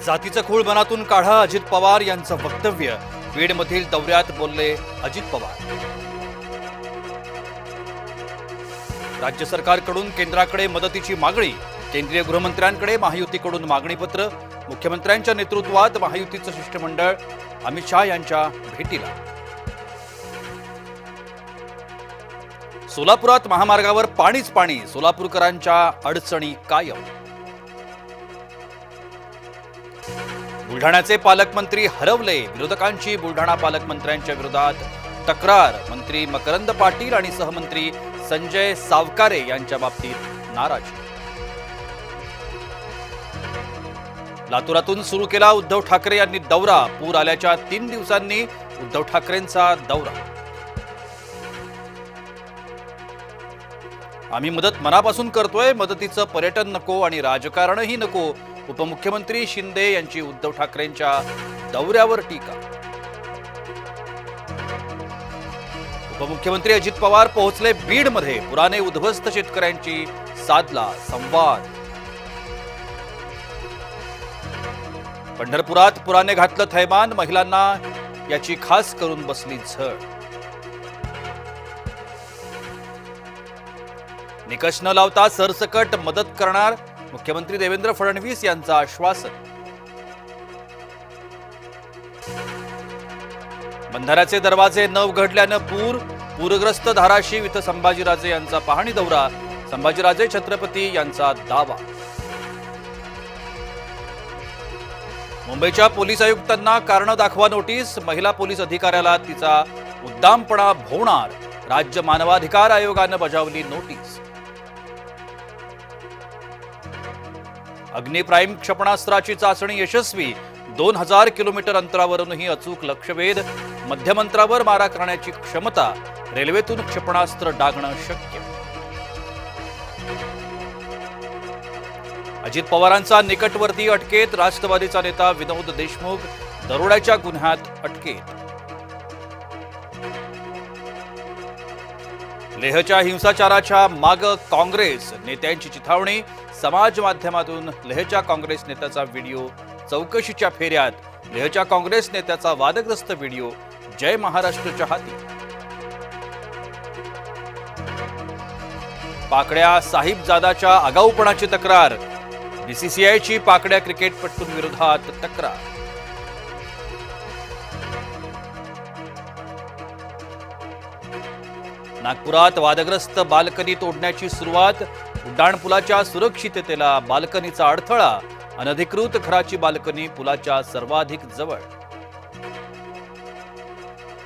जातीचं खूळ मनातून काढा, अजित पवार यांचं वक्तव्य. बीडमधील दौऱ्यात बोलले अजित पवार. राज्य सरकारकडून केंद्राकडे मदतीची मागणी. केंद्रीय गृहमंत्र्यांकडे महायुतीकडून मागणीपत्र. मुख्यमंत्र्यांच्या नेतृत्वात महायुतीचं शिष्टमंडळ अमित शहा यांच्या भेटीला. सोलापुरात महामार्गावर पाणीच पाणी. सोलापूरकरांच्या अडचणी कायम. बुलढाण्याचे पालकमंत्री हरवले. विरोधकांची बुलढाणा पालकमंत्र्यांच्या विरोधात तक्रार. मंत्री मकरंद पाटील आणि सहमंत्री संजय सावकारे यांच्या बाबतीत नाराजी. लातूरातून सुरू केला उद्धव ठाकरे यांनी दौरा. पूर आल्याच्या 3 दिवसांनी उद्धव ठाकरेंचा दौरा. आम्ही मदत मनापासून करतोय. मदतीचं पर्यटन नको आणि राजकारणही नको. उपमुख्यमंत्री शिंदे यांची उद्धव ठाकरेंच्या दौऱ्यावर टीका. उपमुख्यमंत्री अजित पवार पोहोचले बीडमध्ये. पुराने उद्ध्वस्त शेतकऱ्यांची साधला संवाद. पंढरपुरात पुराने घातलं थैमान. महिलांना याची खास करून बसली झळ. निकष न लावता सरसकट मदत करणार. मुख्यमंत्री देवेंद्र फडणवीस यांचं आश्वासन. बंधाऱ्याचे दरवाजे न उघडल्यानं पूरग्रस्त धाराशिव इथं संभाजीराजे यांचा पाहणी दौरा. संभाजीराजे छत्रपती यांचा दावा. मुंबईच्या पोलीस आयुक्तांना कारण दाखवा नोटीस. महिला पोलीस अधिकाऱ्याला तिचा उद्दामपणा भोवणार. राज्य मानवाधिकार आयोगानं बजावली नोटीस. अग्नि प्राईम क्षेपणास्त्राची चाचणी यशस्वी. 2000 किलोमीटर अंतरावरूनही अचूक लक्ष्यभेद. मध्यम अंतरावर मारा करण्याची क्षमता. रेल्वेतून क्षेपणास्त्र डागणं शक्य. अजित पवारांचा निकटवर्ती अटकेत. राष्ट्रवादीचा नेता विनोद देशमुख दरोड्याच्या गुन्ह्यात अटकेत. लेहच्या हिंसाचाराच्या मागे काँग्रेस. नेत्यांची चिथावणी. समाज माध्यमातून लेहच्या काँग्रेस नेत्याचा व्हिडिओ चौकशीच्या फेऱ्यात. लेहच्या काँग्रेस नेत्याचा वादग्रस्त व्हिडिओ जय महाराष्ट्रच्या हाती. पाकड्या साहिबजादाच्या आगाऊपणाची तक्रार. बीसीसीआयची पाकड्या क्रिकेटपटूंविरोधात तक्रार. नागपुरात वादग्रस्त बाल्कनी तोडण्याची सुरुवात. उड्डाणपुलाच्या सुरक्षिततेला बाल्कनीचा अडथळा. अनधिकृत घराची बाल्कनी पुलाच्या सर्वाधिक जवळ.